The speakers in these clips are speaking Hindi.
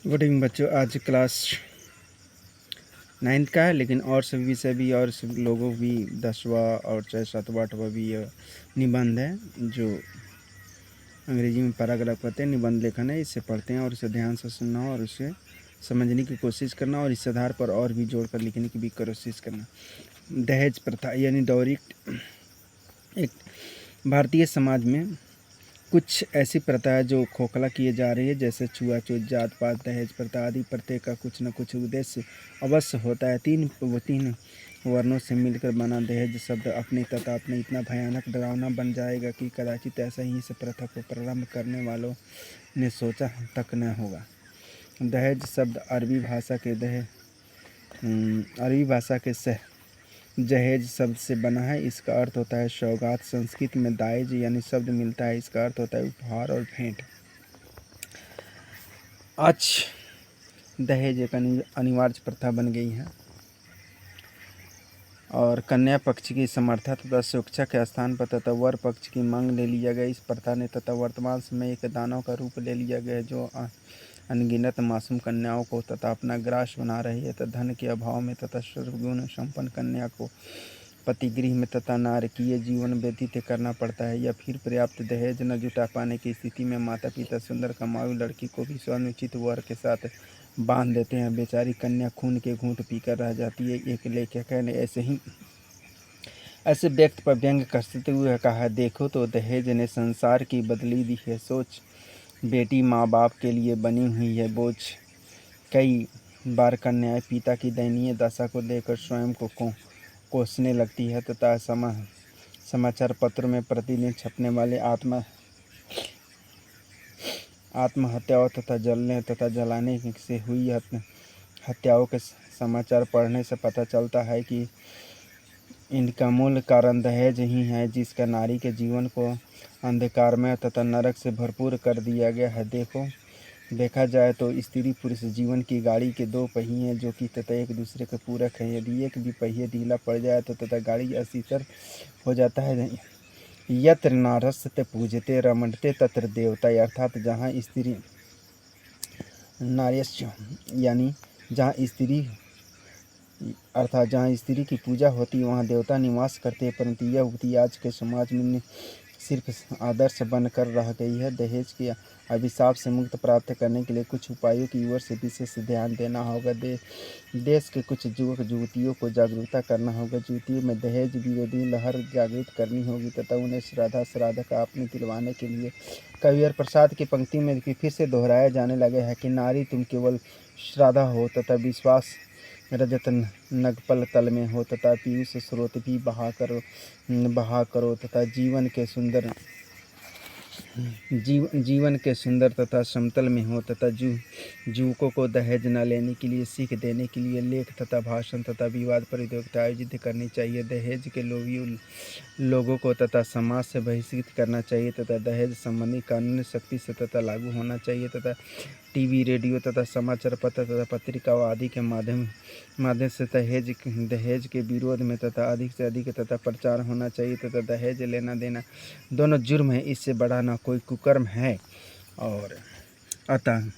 गुड इवनिंग बच्चों। आज क्लास 9th का है, लेकिन और सभी विषय भी और सब लोगों भी 10वां और चाहे 7वां 8वां भी निबंध है, जो अंग्रेजी में पैराग्राफ कहते हैं। निबंध लेखन है, इसे पढ़ते हैं और इसे ध्यान से सुनना और उसे समझने की कोशिश करना और इस आधार पर और भी जोड़कर लिखने की भी कोशिश करना। दहेज प्रथा यानी डॉरी एक भारतीय समाज में कुछ ऐसी प्रथाएं जो खोखला किए जा रही है, जैसे छुआछूत, जात पात, दहेज प्रथा आदि। प्रत्येक का कुछ न कुछ उद्देश्य अवश्य होता है। तीन वर्णों से मिलकर बना दहेज शब्द अपने तथा अपने इतना भयानक डरावना बन जाएगा कि कदाचित ऐसा ही इस प्रथा को प्रारंभ करने वालों ने सोचा तक न होगा। दहेज शब्द अरबी भाषा के जहेज शब्द से बना है। इसका अर्थ होता है सौगात। संस्कृत में दाएज यानी शब्द मिलता है, इसका अर्थ होता है उपहार और भेंट। आज दहेज एक अनिवार्य प्रथा बन गई है और कन्या पक्ष की समर्था तथा सुरक्षा के स्थान पर तथा वर पक्ष की मांग ले लिया गया। इस प्रथा ने तथा वर्तमान समय एक दानव का रूप ले लिया गया, जो अनगिनत मासूम कन्याओं को तथा अपना ग्रास बना रही है। तथा धन के अभाव में तथा सर्वगुण संपन्न कन्या को पतिगृह में तथा नारकीय जीवन व्यतीत करना पड़ता है, या फिर पर्याप्त दहेज न जुटा पाने की स्थिति में माता पिता सुंदर कमाऊ लड़की को भी स्वनिश्चित वर के साथ बांध देते हैं। बेचारी कन्या खून के घूंट पीकर रह जाती है। एक लेखक ने ऐसे व्यक्ति पर व्यंग करते हुए कहा, देखो तो दहेज ने संसार की बदली दी है सोच। बेटी माँ बाप के लिए बनी हुई है बोझ। कई बार कन्याएं पिता की दयनीय दशा को देखकर स्वयं को कोसने लगती है तथा समाचार पत्रों में प्रतिदिन छपने वाले आत्महत्याओं तथा जलने तथा जलाने से हुई हत्याओं के समाचार पढ़ने से पता चलता है कि इनका मूल कारण दहेज ही है, जिसका नारी के जीवन को अंधकारमय तथा नरक से भरपूर कर दिया गया है। देखा जाए तो स्त्री पुरुष जीवन की गाड़ी के दो पहिए हैं, जो कि तथा एक दूसरे के पूरक हैं। यदि एक भी पहिए ढीला पड़ जाए तो तथा गाड़ी असीतर हो जाता है। यत्र नारस्ते पूजते रमणते तत्र देवता, अर्थात जहाँ स्त्री नार्यस्य यानी जहाँ स्त्री की पूजा होती है वहाँ देवता निवास करते हैं। परंतु यह उक्ति आज के समाज में सिर्फ आदर्श बनकर रह गई है। दहेज के अभिशाप से मुक्त प्राप्त करने के लिए कुछ उपायों की ओर से विशेष ध्यान देना होगा। देश के कुछ युवक युवतियों को जागरूकता करना होगा। युवतियों में दहेज विरोधी लहर जागृत करनी होगी तथा उन्हें श्राद्ध का अपने दिलवाने के लिए कविवर प्रसाद की पंक्ति में फिर से दोहराया जाने लगे है कि नारी तुम केवल श्राद्ध हो तथा विश्वास रजत नगपल तल में हो तथा पीयूष स्रोत भी बहा करो तथा जीवन के सुंदर तथा समतल में हो तथा युवकों को दहेज न लेने के लिए सीख देने के लिए लेख तथा भाषण तथा विवाद प्रतियोगिता आयोजित करनी चाहिए। दहेज के लोभी लोगों को तथा समाज से बहिष्कृत करना चाहिए तथा दहेज संबंधी कानून सख्ती से तथा लागू होना चाहिए तथा टीवी, रेडियो तथा समाचार पत्र तथा पत्रिकाओं आदि के माध्यम से दहेज के विरोध में तथा अधिक से अधिक तथा प्रचार होना चाहिए तथा दहेज लेना देना दोनों जुर्म है, इससे बड़ा ना कोई कुकर्म है। और अतः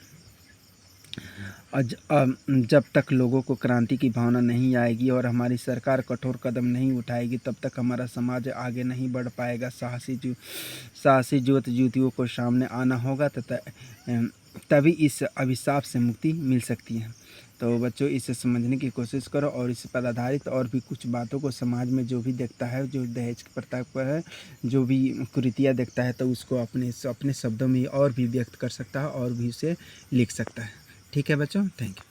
जब तक लोगों को क्रांति की भावना नहीं आएगी और हमारी सरकार कठोर कदम नहीं उठाएगी, तब तक हमारा समाज आगे नहीं बढ़ पाएगा। साहसी युवतियों को सामने आना होगा तथा तभी इस अभिशाप से मुक्ति मिल सकती है। तो बच्चों, इसे समझने की कोशिश करो और इस पर आधारित और भी कुछ बातों को समाज में जो भी देखता है, जो दहेज की प्रथा पर है, जो भी कुरीतियाँ देखता है, तो उसको अपने शब्दों में और भी व्यक्त कर सकता है और भी उसे लिख सकता है। ठीक है बच्चों, थैंक यू।